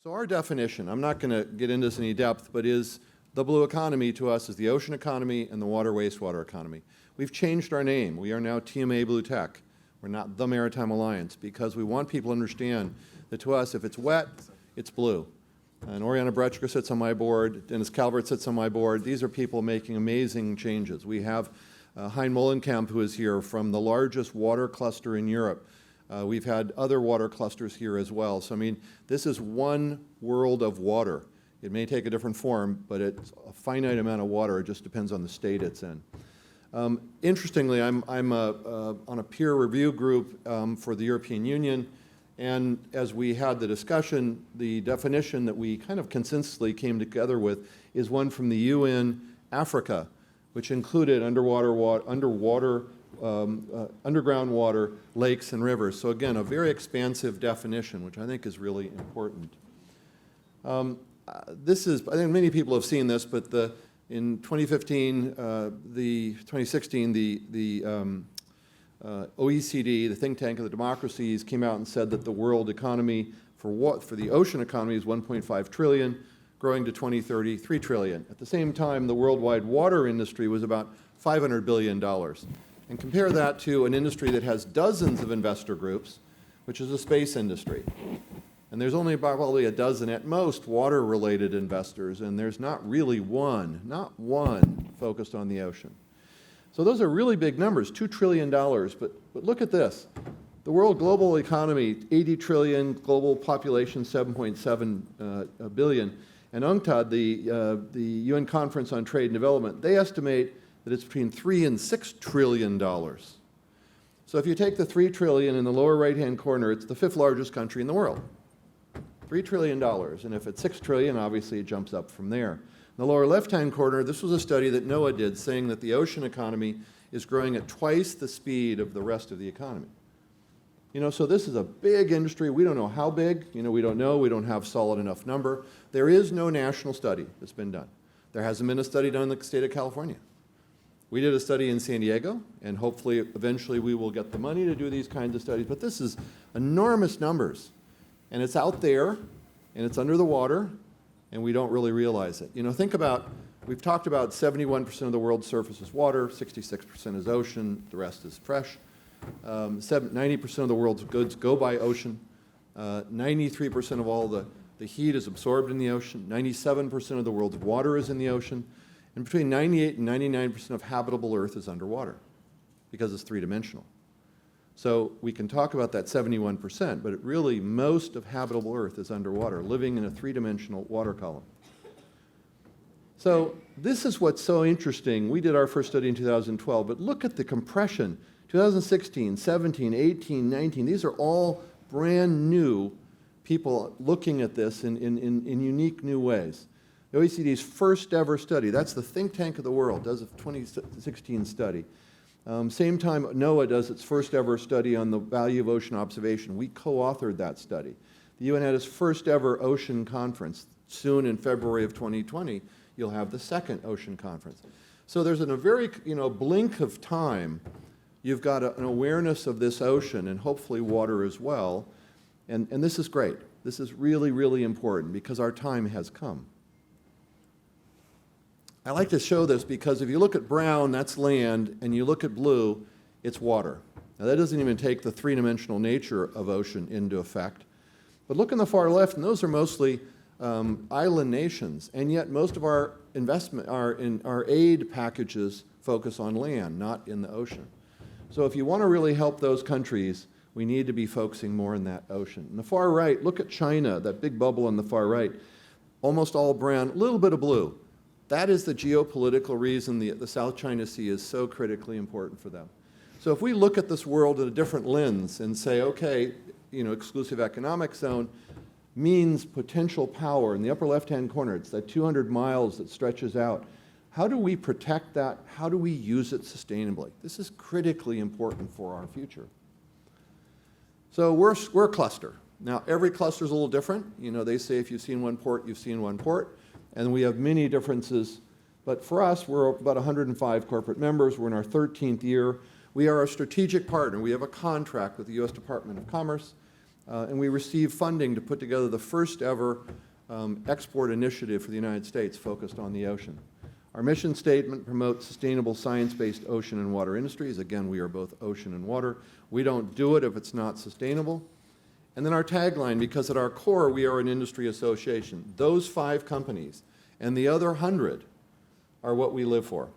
So our definition, I'm not going to get into this in any depth, but is the blue economy to us is the ocean economy and the water wastewater economy. We've changed our name. We are now TMA BlueTech. We're not the Maritime Alliance because we want people to understand that to us, if it's wet, it's blue. And Oriana Bretschger sits on my board, Dennis Calvert sits on my board. These are people making amazing changes. We have Hein Molenkamp, who is here from the largest water cluster in Europe. We've had other water clusters here as well. So, I mean, this is one world of water. It may take a different form, but it's a finite amount of water. It just depends on the state it's in. Interestingly, I'm on a peer review group for the European Union, and as we had the discussion, the definition that we kind of consensually came together with is one from the UN Africa, which included underground water, lakes, and rivers. So again, a very expansive definition, which I think is really important. This is, I think many people have seen this, but in 2016, the OECD, the think tank of the democracies, came out and said that the world economy for the ocean economy is 1.5 trillion, growing to 2030, 3 trillion. At the same time, the worldwide water industry was about $500 billion. And compare that to an industry that has dozens of investor groups, which is the space industry. And there's only about probably a dozen at most water-related investors, and there's not really not one focused on the ocean. So those are really big numbers, $2 trillion, but look at this. The world global economy, 80 trillion, global population, 7.7 billion. And UNCTAD, the UN Conference on Trade and Development, they estimate that it's between $3 and $6 trillion. So if you take the 3 trillion in the lower right-hand corner, it's the 5th largest country in the world. $3 trillion, and if it's 6 trillion, obviously it jumps up from there. In the lower left-hand corner, this was a study that NOAA did saying that the ocean economy is growing at twice the speed of the rest of the economy. You know, so this is a big industry. We don't know how big. You know, we don't know. We don't have solid enough number. There is no national study that's been done. There hasn't been a study done in the state of California. We did a study in San Diego, and hopefully, eventually, we will get the money to do these kinds of studies. But this is enormous numbers. And it's out there, and it's under the water, and we don't really realize it. You know, think about, we've talked about 71% of the world's surface is water, 66% is ocean, the rest is fresh. 90% of the world's goods go by ocean. 93% of all the heat is absorbed in the ocean. 97% of the world's water is in the ocean. And between 98 and 99% of habitable Earth is underwater because it's three-dimensional. So we can talk about that 71%, but really most of habitable Earth is underwater, living in a three-dimensional water column. So this is what's so interesting. We did our first study in 2012, but look at the compression. 2016, 17, 18, 19, these are all brand new people looking at this in unique new ways. The OECD's first ever study, that's the think tank of the world, does a 2016 study. Same time, NOAA does its first ever study on the value of ocean observation. We co-authored that study. The UN had its first ever ocean conference. Soon in February of 2020, you'll have the second ocean conference. So there's in a very blink of time, you've got an awareness of this ocean and hopefully water as well. And this is great. This is really, really important because our time has come. I like to show this because if you look at brown, that's land, and you look at blue, it's water. Now that doesn't even take the three-dimensional nature of ocean into effect. But look in the far left, and those are mostly island nations, and yet most of our investment, our aid packages focus on land, not in the ocean. So if you want to really help those countries, we need to be focusing more in that ocean. In the far right, look at China, that big bubble on the far right. Almost all brown, a little bit of blue. That is the geopolitical reason the South China Sea is so critically important for them. So if we look at this world in a different lens and say, okay, you know, exclusive economic zone means potential power. In the upper left-hand corner, it's that 200 miles that stretches out. How do we protect that? How do we use it sustainably? This is critically important for our future. So we're a cluster. Now, every cluster is a little different. You know, they say if you've seen one port, you've seen one port. And we have many differences. But for us, we're about 105 corporate members. We're in our 13th year. We are a strategic partner. We have a contract with the U.S. Department of Commerce. and we received funding to put together the first ever export initiative for the United States focused on the ocean. Our mission statement promotes sustainable science-based ocean and water industries. Again, we are both ocean and water. We don't do it if it's not sustainable. And then our tagline, because at our core we are an industry association. Those 5 companies and the other 100 are what we live for.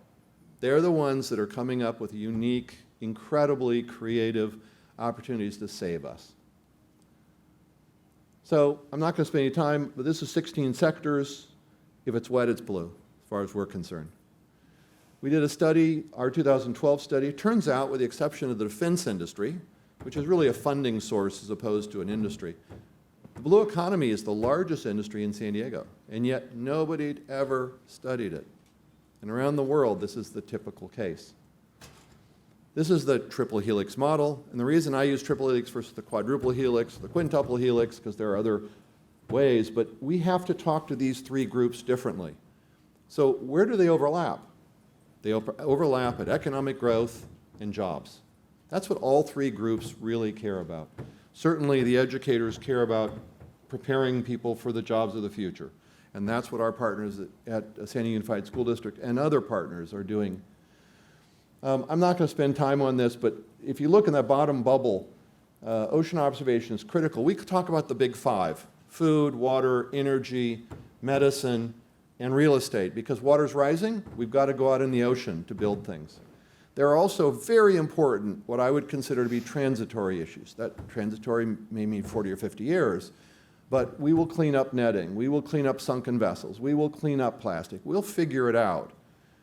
They're the ones that are coming up with unique, incredibly creative opportunities to save us. So I'm not going to spend any time, but this is 16 sectors. If it's wet, it's blue, as far as we're concerned. We did a study, our 2012 study. It turns out, with the exception of the defense industry, which is really a funding source as opposed to an industry, the blue economy is the largest industry in San Diego, and yet nobody had ever studied it. And around the world, this is the typical case. This is the triple helix model, and the reason I use triple helix versus the quadruple helix, the quintuple helix, because there are other ways, but we have to talk to these 3 groups differently. So where do they overlap? They overlap at economic growth and jobs. That's what all 3 groups really care about. Certainly the educators care about preparing people for the jobs of the future, and that's what our partners at San Diego Unified School District and other partners are doing. I'm not going to spend time on this, but if you look in that bottom bubble, ocean observation is critical. We could talk about the big 5, food, water, energy, medicine, and real estate. Because water's rising, we've got to go out in the ocean to build things. There are also very important, what I would consider to be transitory issues. That transitory may mean 40 or 50 years, but we will clean up netting. We will clean up sunken vessels. We will clean up plastic. We'll figure it out.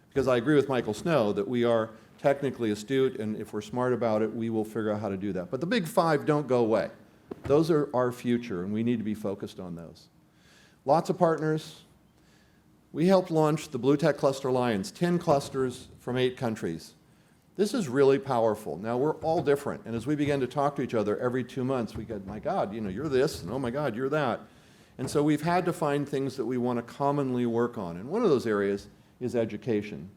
Because I agree with Michael Snow that we are technically astute, and if we're smart about it, we will figure out how to do that. But the big 5 don't go away. Those are our future, and we need to be focused on those. Lots of partners. We helped launch the BlueTech Cluster Alliance, 10 clusters from 8 countries. This is really powerful. Now, we're all different, and as we begin to talk to each other every 2 months, we go, my God, you're this, and oh my God, you're that. And so we've had to find things that we want to commonly work on, and one of those areas is education.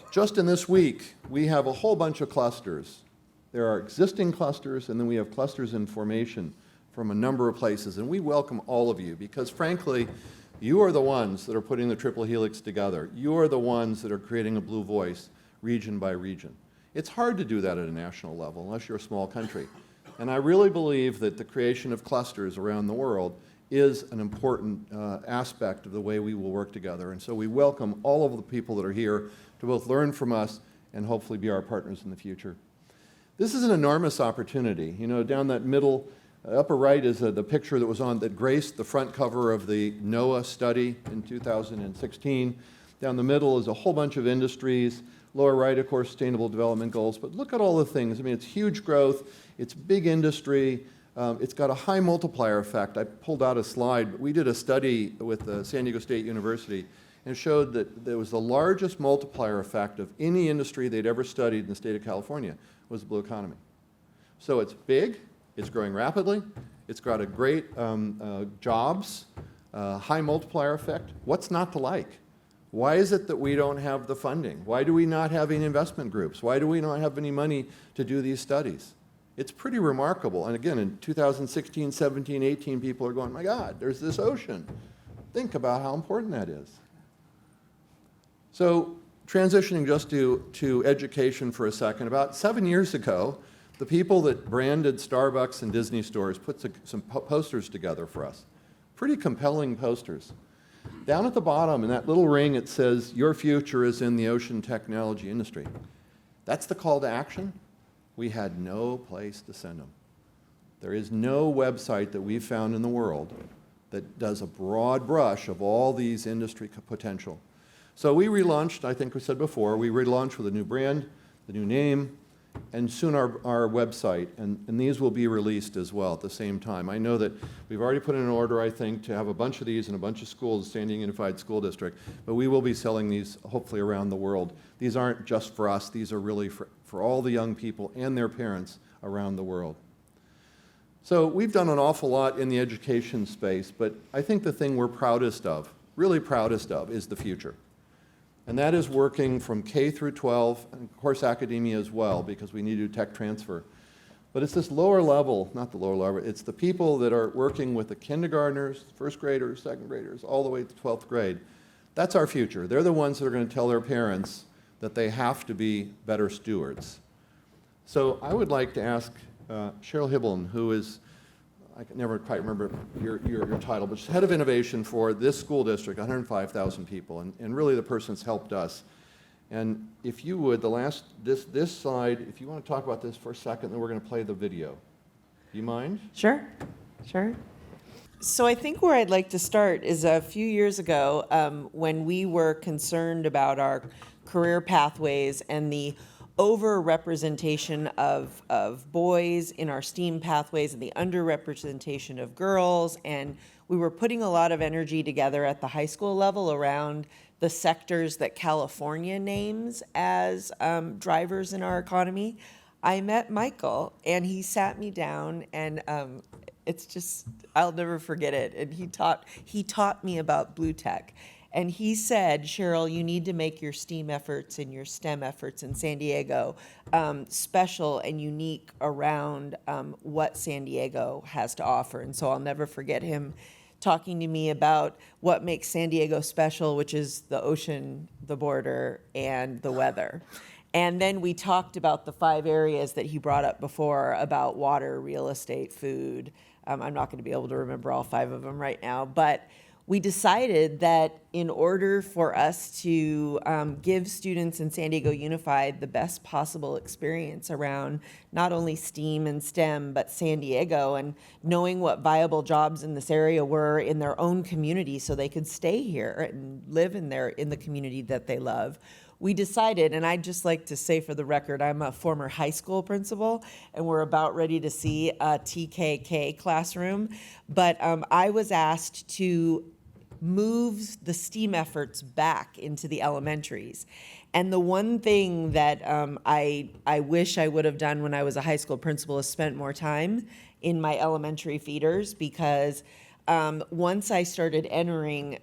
Just in this week, we have a whole bunch of clusters. There are existing clusters, and then we have clusters in formation from a number of places, and we welcome all of you, because frankly, you are the ones that are putting the triple helix together. You are the ones that are creating a blue voice region by region. It's hard to do that at a national level unless you're a small country. And I really believe that the creation of clusters around the world is an important aspect of the way we will work together. And so we welcome all of the people that are here to both learn from us and hopefully be our partners in the future. This is an enormous opportunity. Down that middle, upper right is the picture that graced the front cover of the NOAA study in 2016. Down the middle is a whole bunch of industries. Lower right, of course, Sustainable Development Goals. But look at all the things. It's huge growth. It's big industry. It's got a high multiplier effect. I pulled out a slide. We did a study with San Diego State University and showed that there was the largest multiplier effect of any industry they'd ever studied in the state of California was the blue economy. So it's big. It's growing rapidly. It's got a great jobs, high multiplier effect. What's not to like? Why is it that we don't have the funding? Why do we not have any investment groups? Why do we not have any money to do these studies? It's pretty remarkable. And again, in 2016, 17, 18, people are going, my God, there's this ocean. Think about how important that is. So transitioning just to education for a second, about 7 years ago, the people that branded Starbucks and Disney stores put some posters together for us. Pretty compelling posters. Down at the bottom, in that little ring, it says, your future is in the ocean technology industry. That's the call to action. We had no place to send them. There is no website that we've found in the world that does a broad brush of all these industry potential. So we relaunched, I think we said before, we relaunched with a new brand, the new name, and soon our website, and these will be released as well at the same time. I know that we've already put in an order, I think, to have a bunch of these in a bunch of schools, San Diego Unified School District, but we will be selling these hopefully around the world. These aren't just for us, these are really for all the young people and their parents around the world. So we've done an awful lot in the education space, but I think the thing we're proudest of, really proudest of, is the future. And that is working from K through 12, and of course academia as well, because we need to do tech transfer. But it's this lower level, not the lower level, it's the people that are working with the kindergartners, first graders, second graders, all the way to 12th grade. That's our future. They're the ones that are going to tell their parents that they have to be better stewards. So I would like to ask Cheryl Hibbeln, who is, I can never quite remember your title, but she's head of innovation for this school district, 105,000 people, and really the person that's helped us. And if you would, this slide, if you want to talk about this for a second, then we're going to play the video. Do you mind? Sure. So I think where I'd like to start is a few years ago when we were concerned about our career pathways and the over-representation of boys in our STEAM pathways and the under-representation of girls. And we were putting a lot of energy together at the high school level around the sectors that California names as drivers in our economy. I met Michael, and he sat me down, and it's just, I'll never forget it. And he taught me about BlueTech. And he said, Cheryl, you need to make your STEAM efforts and your STEM efforts in San Diego special and unique around what San Diego has to offer. And so I'll never forget him talking to me about what makes San Diego special, which is the ocean, the border, and the weather. And then we talked about the 5 areas that he brought up before about water, real estate, food. I'm not going to be able to remember all 5 of them right now, but we decided that in order for us to give students in San Diego Unified the best possible experience around not only STEAM and STEM, but San Diego, and knowing what viable jobs in this area were in their own community so they could stay here and live in the community that they love, we decided, and I'd just like to say for the record, I'm a former high school principal, and we're about ready to see a TKK classroom, but I was asked to move the STEAM efforts back into the elementaries. And the one thing that I wish I would have done when I was a high school principal is spent more time in my elementary feeders, because once I started entering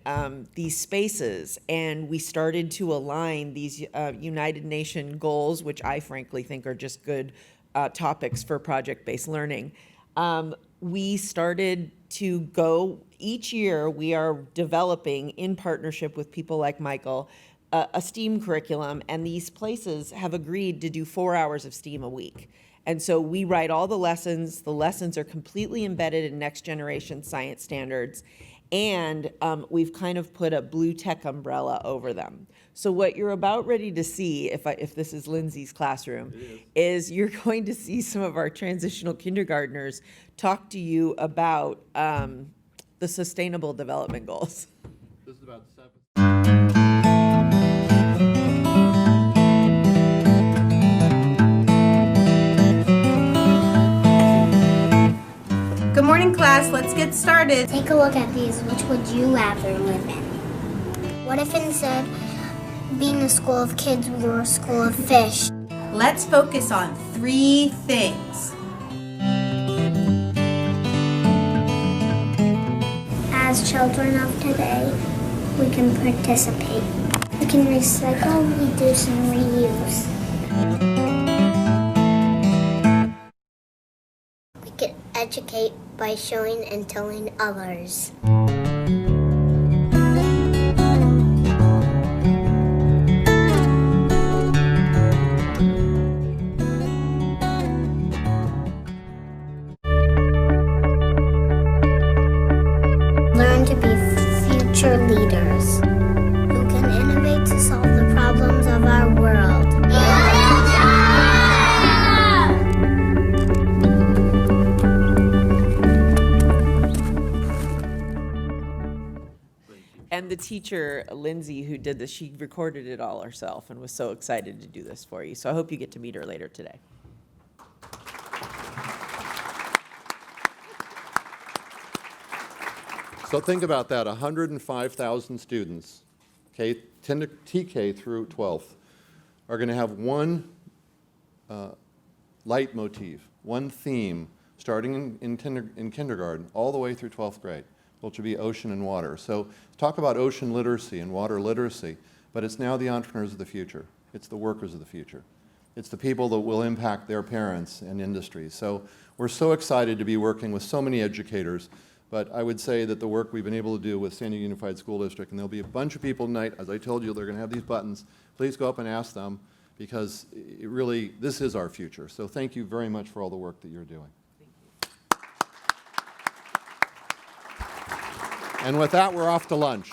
these spaces and we started to align these United Nations goals, which I frankly think are just good topics for project-based learning, we started to go, each year we are developing in partnership with people like Michael, a STEAM curriculum, and these places have agreed to do 4 hours of STEAM a week. And so we write all the lessons are completely embedded in next generation science standards, and we've kind of put a BlueTech umbrella over them. So what you're about ready to see, if this is Lindsay's classroom, is you're going to see some of our transitional kindergartners talk to you about the Sustainable Development Goals. This is about 7. Good morning, class. Let's get started. Take a look at these. Which would you rather live in? What if instead of being a school of kids, we were a school of fish? Let's focus on 3 things. As children of today, we can participate. We can recycle, reduce, and reuse. We can educate by showing and telling others. Learn to be future leaders who can innovate to solve the problems of our world. And the teacher, Lindsay, who did this, she recorded it all herself and was so excited to do this for you. So I hope you get to meet her later today. So think about that, 105,000 students, TK through 12th, are going to have one leitmotif, one theme, starting in kindergarten all the way through 12th grade, which will be ocean and water. So talk about ocean literacy and water literacy, but it's now the entrepreneurs of the future. It's the workers of the future. It's the people that will impact their parents and industries. So we're so excited to be working with so many educators. But I would say that the work we've been able to do with San Diego Unified School District, and there'll be a bunch of people tonight, as I told you, they're going to have these buttons. Please go up and ask them, because it really, this is our future. So thank you very much for all the work that you're doing. And with that, we're off to lunch.